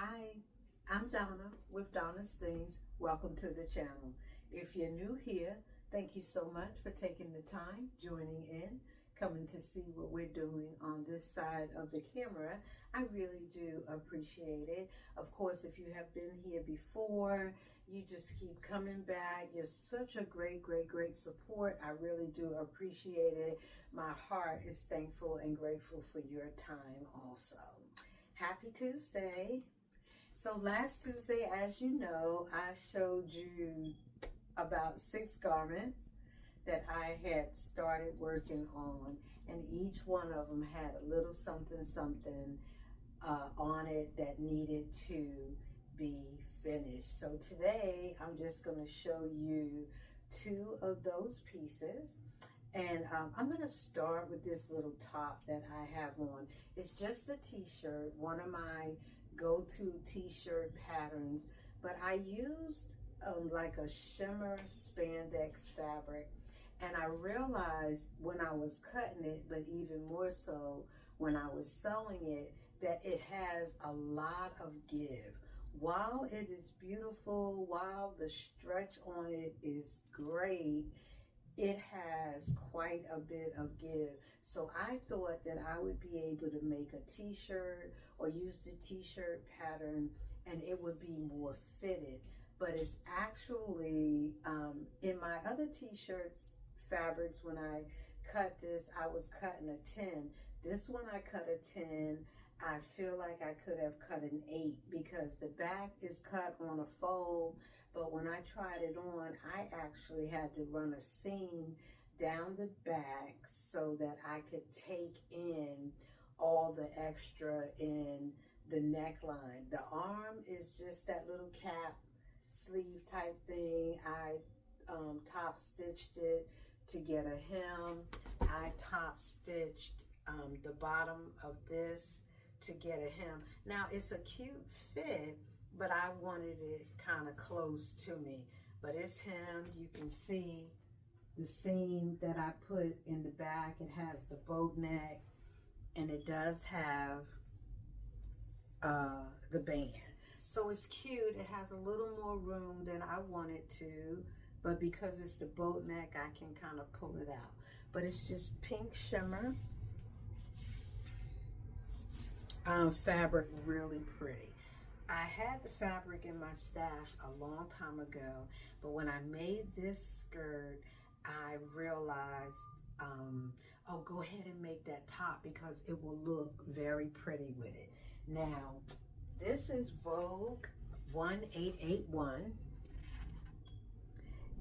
Hi, I'm Donna with Donna's Things. Welcome to the channel. If you're new here, thank you so much for taking the time, joining in, coming to see what we're doing on this side of the camera. I really do appreciate it. Of course, if you have been here before, you just keep coming back. You're such a great support. I really do appreciate it. My heart is thankful and grateful for your time also. Happy Tuesday. So last Tuesday, as you know, I showed you about 6 garments that I had started working on, and each one of them had a little something on it that needed to be finished. So today I'm just going to show you 2 of those pieces, and I'm going to start with this little top that I have on. It's just a t-shirt, one of my go-to t-shirt patterns, but I used like a shimmer spandex fabric, and I realized when I was cutting it, but even more so when I was sewing it, that it has a lot of give. While it is beautiful, while the stretch on it is great, it has quite a bit of give. So I thought that I would be able to make a t-shirt or use the t-shirt pattern and it would be more fitted. But it's actually, in my other t-shirts fabrics, when I cut this, I was cutting a 10. This one I cut a 10. I feel like I could have cut an 8 because the back is cut on a fold. But when I tried it on, I actually had to run a seam down the back so that I could take in all the extra in the neckline. The arm is just that little cap sleeve type thing. I top stitched it to get a hem. I top stitched the bottom of this to get a hem. Now it's a cute fit, but I wanted it kind of close to me. But it's hemmed. You can see the seam that I put in the back. It has the boat neck, and it does have the band. So it's cute. It has a little more room than I wanted to, but because it's the boat neck, I can kind of pull it out. But it's just pink shimmer fabric, really pretty. I had the fabric in my stash a long time ago, but when I made this skirt, I realized, oh, go ahead and make that top because it will look very pretty with it. Now, this is Vogue 1881.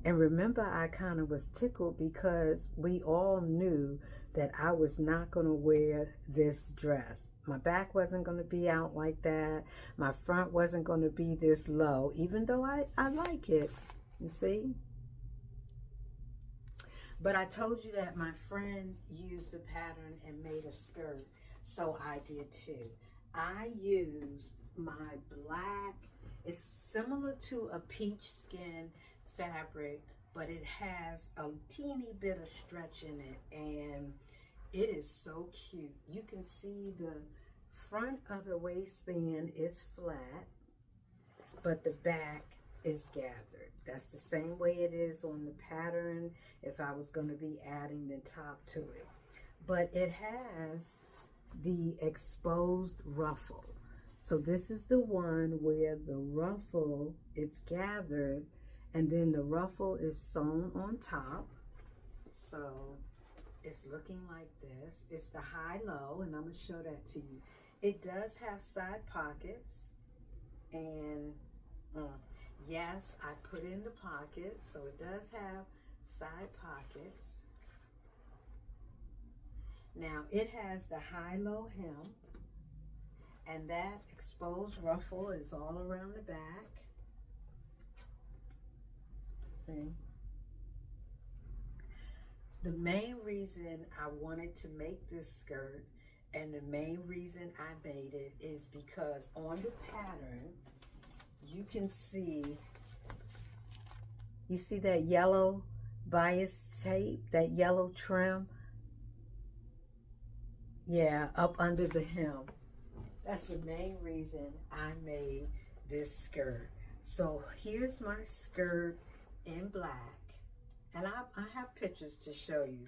And remember, I kind of was tickled because we all knew that I was not going to wear this dress. My back wasn't going to be out like that. My front wasn't going to be this low, even though I like it, you see? But I told you that my friend used the pattern and made a skirt, so I did too. I used my black, it's similar to a peach skin fabric, but it has a teeny bit of stretch in it, and it is so cute. You can see the front of the waistband is flat, but the back is gathered. That's the same way it is on the pattern if I was going to be adding the top to it. But it has the exposed ruffle. So this is the one where the ruffle is gathered and then the ruffle is sewn on top. So it's looking like this. It's the high-low, and I'm going to show that to you. It does have side pockets, and yes, I put in the pockets, so it does have side pockets. Now it has the high-low hem, and that exposed ruffle is all around the back. See? The main reason I wanted to make this skirt and the main reason I made it is because on the pattern, you can see, you see that yellow bias tape, that yellow trim? Yeah, up under the hem. That's the main reason I made this skirt. So here's my skirt in black. And I have pictures to show you.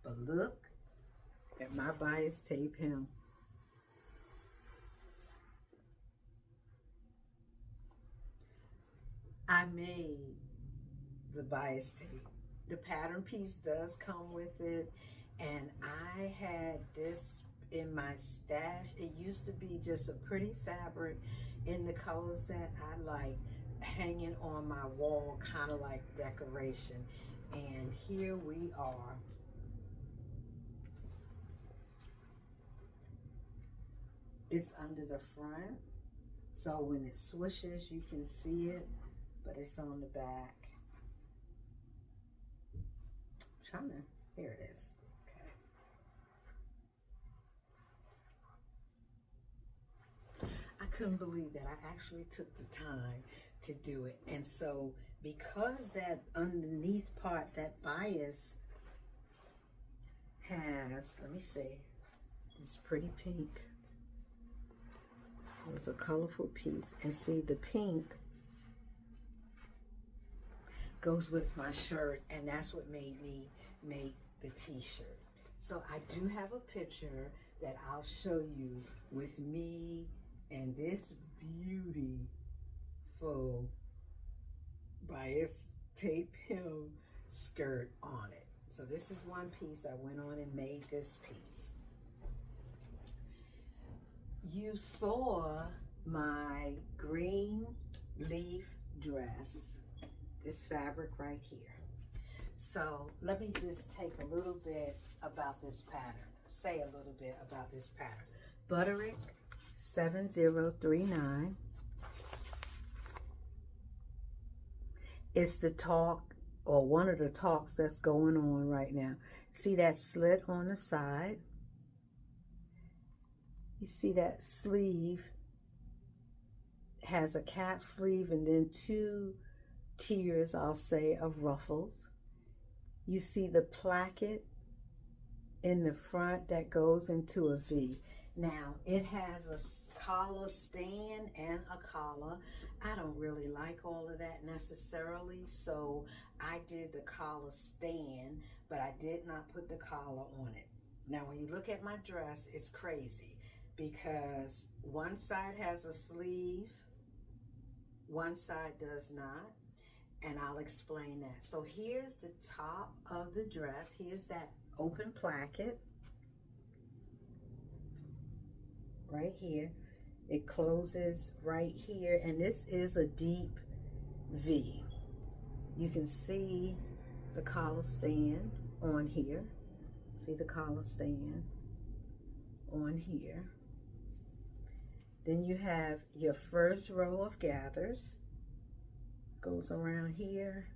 But look at my bias tape hem. I made the bias tape. The pattern piece does come with it. And I had this in my stash. It used to be just a pretty fabric in the colors that I like, hanging on my wall, kind of like decoration. And here we are. It's under the front, so when it swishes you can see it, but it's on the back. Here it is. Okay. I couldn't believe that I actually took the time to do it. And so because that underneath part, that bias has, let me see, this pretty pink. It was a colorful piece. And see, the pink goes with my shirt, and that's what made me make the t-shirt. So I do have a picture that I'll show you with me and this beautiful bias tape hem skirt on it. So this is one piece. I went on and made this piece. You saw my green leaf dress, this fabric right here. So let me just take a little bit about this pattern, say a little bit about this pattern. Butterick 7039. It's the talk, or one of the talks that's going on right now. See that slit on the side? You see that sleeve has a cap sleeve and then 2 tiers, I'll say, of ruffles. You see the placket in the front that goes into a V. Now, it has a collar stand and a collar. I don't really like all of that necessarily, so I did the collar stand, but I did not put the collar on it. Now, when you look at my dress, it's crazy because one side has a sleeve, one side does not, and I'll explain that. So here's the top of the dress. Here's that open placket right here. It closes right here, and this is a deep V. You can see the collar stand on here. See the collar stand on here. Then you have your first row of gathers. Goes around here.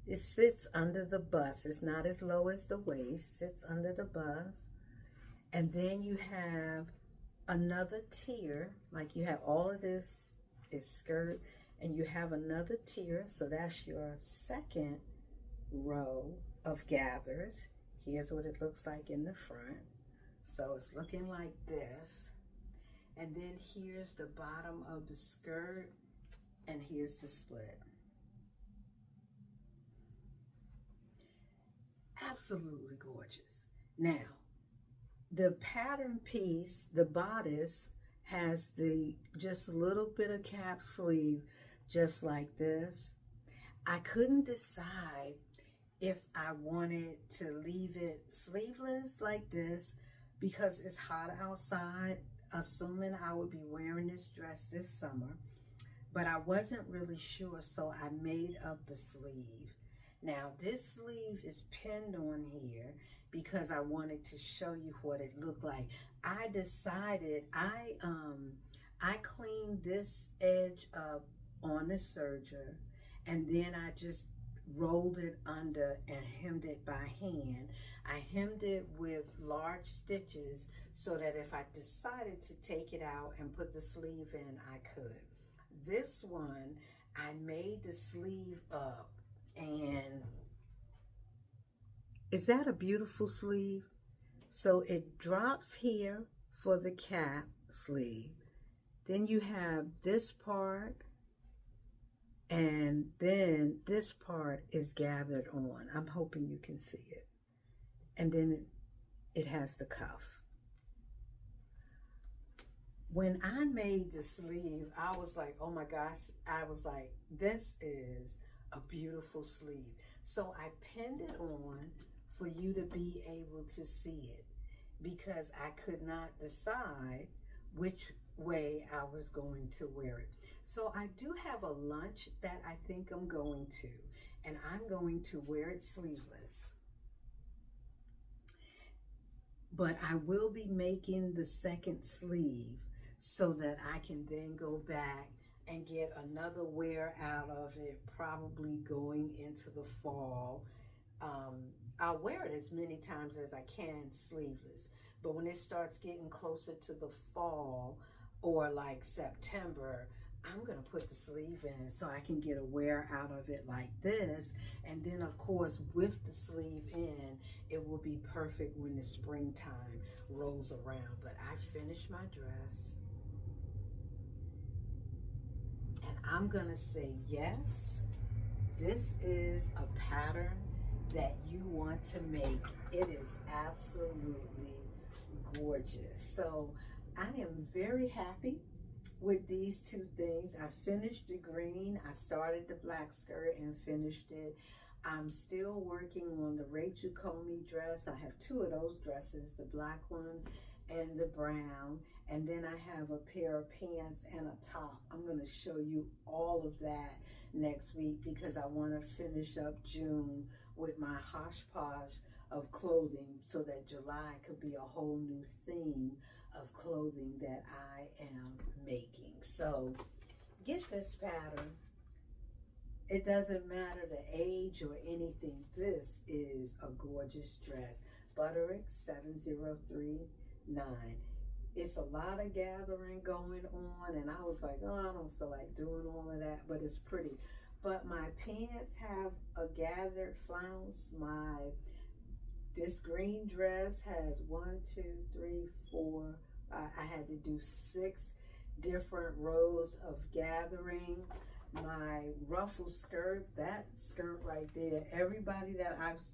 It sits under the bust. It's not as low as the waist. Sits under the bust. And then you have another tier. Like you have all of this is skirt, and you have another tier. So that's your second row of gathers. Here's what it looks like in the front. So it's looking like this. And then here's the bottom of the skirt, and here's the split. Absolutely gorgeous. Now, the pattern piece, the bodice, has just a little bit of cap sleeve, just like this. I couldn't decide if I wanted to leave it sleeveless like this because it's hot outside, assuming I would be wearing this dress this summer, but I wasn't really sure, so I made up the sleeve. Now this sleeve is pinned on here because I wanted to show you what it looked like. I decided, I cleaned this edge up on the serger, and then I just rolled it under and hemmed it by hand. I hemmed it with large stitches so that if I decided to take it out and put the sleeve in, I could. This one, I made the sleeve up, and is that a beautiful sleeve? So it drops here for the cap sleeve. Then you have this part, and then this part is gathered on. I'm hoping you can see it. And then it has the cuff. When I made the sleeve, I was like, oh my gosh, I was like, this is a beautiful sleeve. So I pinned it on for you to be able to see it, because I could not decide which way I was going to wear it. So I do have a lunch that I think I'm going to, and I'm going to wear it sleeveless. But I will be making the second sleeve so that I can then go back and get another wear out of it, probably going into the fall. I'll wear it as many times as I can sleeveless, but when it starts getting closer to the fall or like September, I'm gonna put the sleeve in so I can get a wear out of it like this. And then of course, with the sleeve in, it will be perfect when the springtime rolls around. But I finished my dress, and I'm gonna say, yes, this is a pattern that you want to make. It is absolutely gorgeous. So I am very happy with these two things. I finished the green, I started the black skirt and finished it. I'm still working on the Rachel Comey dress. I have two of those dresses, the black one and the brown. And then I have a pair of pants and a top. I'm going to show you all of that next week, because I want to finish up June with my hodgepodge of clothing, so that July could be a whole new theme of clothing that I am making. So get this pattern. It doesn't matter the age or anything. This is a gorgeous dress. Butterick 7039. It's a lot of gathering going on, and I was like, oh, I don't feel like doing all of that, but it's pretty. But my pants have a gathered flounce. This green dress has 1, 2, 3, 4. I had to do 6 different rows of gathering. My ruffle skirt, that skirt right there, everybody that I've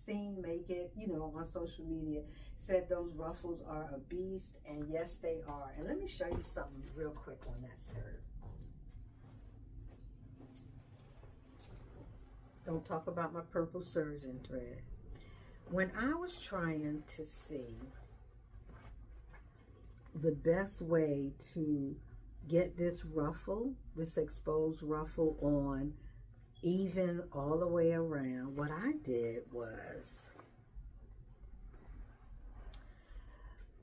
seen make it, you know, on social media, said those ruffles are a beast, and yes, they are. And let me show you something real quick on that skirt. Don't talk about my purple surgeon thread. When I was trying to see the best way to get this ruffle, this exposed ruffle on even all the way around, what I did was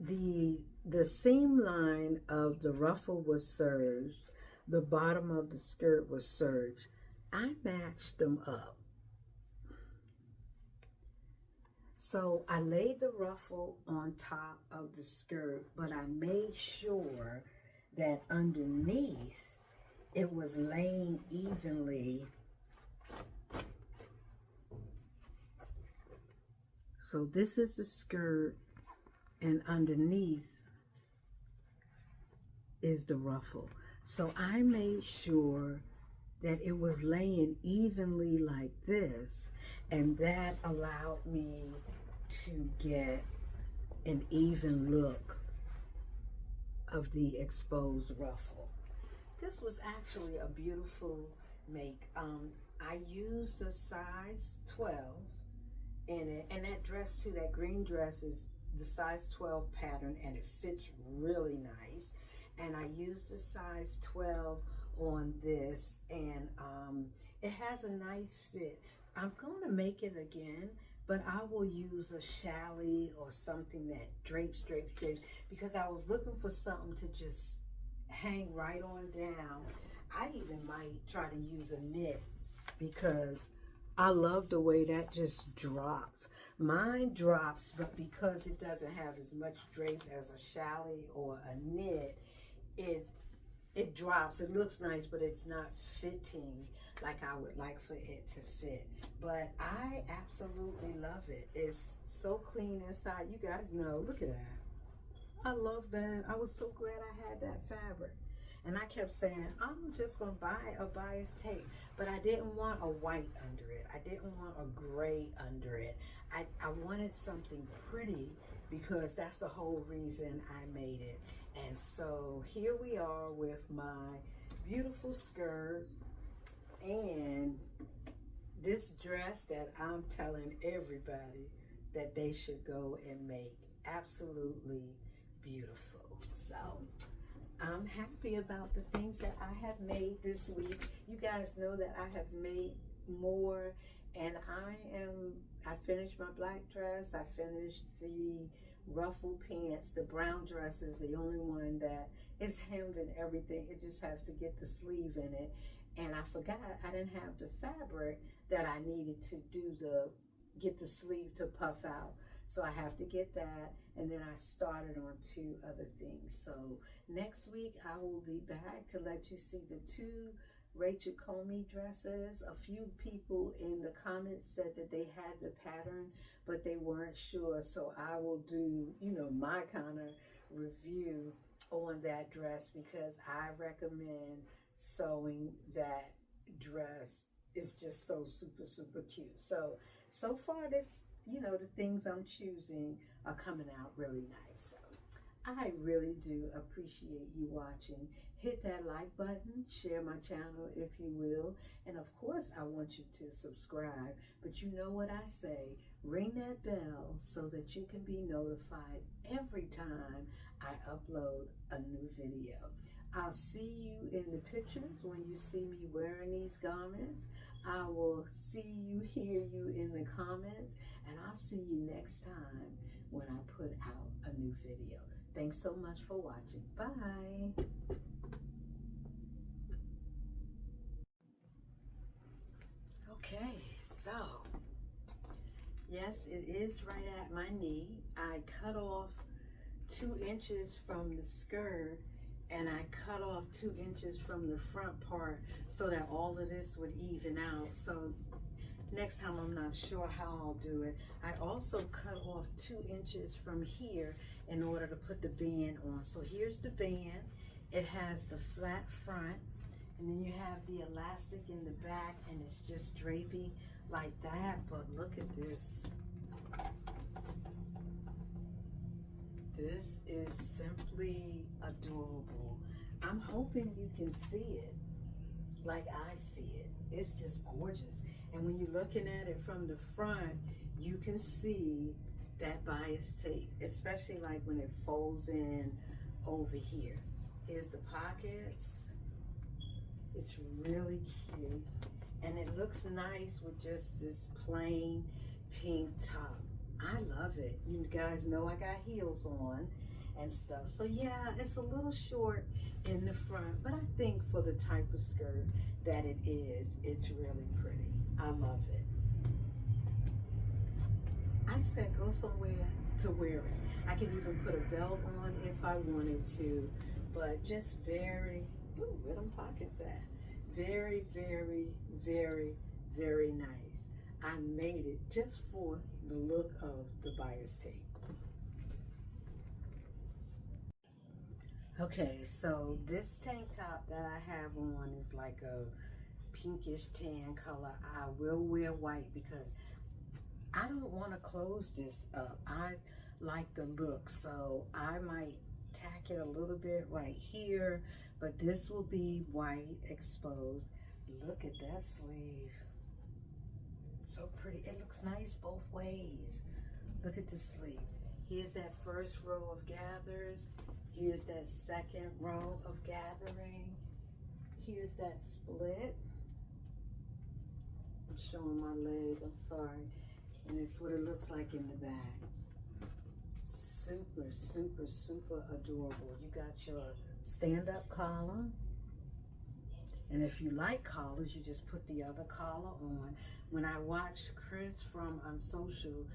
the seam line of the ruffle was serged, the bottom of the skirt was serged. I matched them up. So I laid the ruffle on top of the skirt, but I made sure that underneath it was laying evenly. So this is the skirt, and underneath is the ruffle. So I made sure that it was laying evenly like this, and that allowed me to get an even look of the exposed ruffle. This was actually a beautiful make. I used a size 12 in it, and that dress too, that green dress is the size 12 pattern, and it fits really nice. And I used the size 12 on this, and it has a nice fit. I'm going to make it again, but I will use a challis or something that drapes, because I was looking for something to just hang right on down. I even might try to use a knit, because I love the way that just drops. Mine drops, but because it doesn't have as much drape as a challis or a knit, it drops. It looks nice, but it's not fitting like I would like for it to fit. But I absolutely love it. It's so clean inside. You guys know, look at that. I love that. I was so glad I had that fabric. And I kept saying, I'm just going to buy a bias tape. But I didn't want a white under it. I didn't want a gray under it. I wanted something pretty because that's the whole reason I made it. And so here we are with my beautiful skirt and this dress that I'm telling everybody that they should go and make. Absolutely beautiful. So I'm happy about the things that I have made this week. You guys know that I have made more, and I finished my black dress. I finished the ruffle pants. The brown dress is the only one that is hemmed and everything. It just has to get the sleeve in it. And I forgot I didn't have the fabric that I needed to get the sleeve to puff out. So I have to get that, and then I started on 2 other things. So next week I will be back to let you see the 2 Rachel Comey dresses. A few people in the comments said that they had the pattern, but they weren't sure. So I will do, you know, my kind of review on that dress because I recommend sewing that dress. It's just so super, super cute. So far this, you know, the things I'm choosing are coming out really nice. So I really do appreciate you watching. Hit that like button, share my channel if you will, and of course I want you to subscribe. But you know what I say, ring that bell so that you can be notified every time I upload a new video. I'll see you in the pictures when you see me wearing these garments. I will see you, hear you in the comments, and I'll see you next time when I put out a new video. Thanks so much for watching. Bye. Okay, so yes, it is right at my knee. I cut off 2 inches from the skirt, and I cut off 2 inches from the front part so that all of this would even out. So next time I'm not sure how I'll do it. I also cut off 2 inches from here in order to put the band on. So here's the band. It has the flat front, and then you have the elastic in the back, and it's just drapey like that. But look at this. This is simply adorable. I'm hoping you can see it like I see it. It's just gorgeous. And when you're looking at it from the front, you can see that bias tape, especially like when it folds in over here. Here's the pockets. It's really cute. And it looks nice with just this plain pink top. I love it. You guys know I got heels on and stuff. So yeah, it's a little short in the front, but I think for the type of skirt that it is, it's really pretty. I love it. I just gotta go somewhere to wear it. I could even put a belt on if I wanted to, but just very, ooh, where them pockets at? Very, very, very, very nice. I made it just for the look of the bias tape. Okay, so this tank top that I have on is like a pinkish tan color. I will wear white because I don't want to close this up. I like the look, so I might tack it a little bit right here, but this will be white exposed. Look at that sleeve. So pretty. It looks nice both ways. Look at the sleeve. Here's that first row of gathers. Here's that second row of gathering. Here's that split. I'm showing my leg, I'm sorry. And it's what it looks like in the back. Super, super, super adorable. You got your stand-up collar. And if you like collars, you just put the other collar on. When I watched Chris from Social,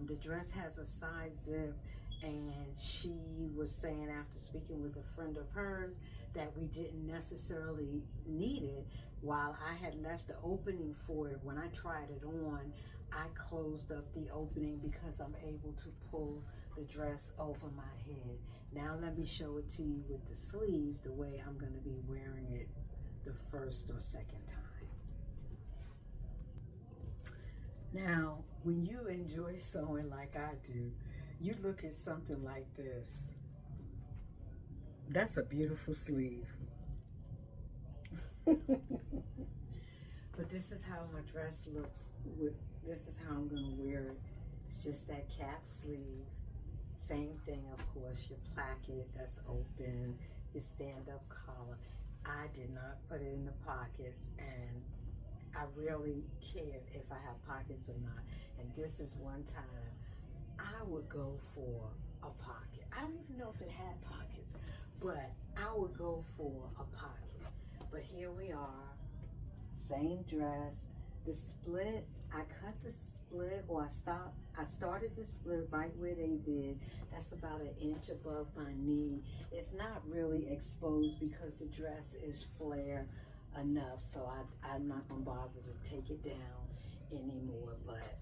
the dress has a side zip, and she was saying after speaking with a friend of hers that we didn't necessarily need it. While I had left the opening for it, when I tried it on, I closed up the opening because I'm able to pull the dress over my head. Now let me show it to you with the sleeves, the way I'm going to be wearing it the first or second time. Now, when you enjoy sewing like I do, you look at something like this. That's a beautiful sleeve. But this is how my dress looks. This is how I'm going to wear it. It's just that cap sleeve. Same thing, of course, your placket that's open, your stand-up collar. I did not put it in the pockets, and I really care if I have pockets or not. And this is one time I would go for a pocket. I don't even know if it had pockets, but I would go for a pocket. But here we are, same dress. The split, I cut the split, or I started the split right where they did. That's about an inch above my knee. It's not really exposed because the dress is flare enough, so I'm not gonna bother to take it down anymore. But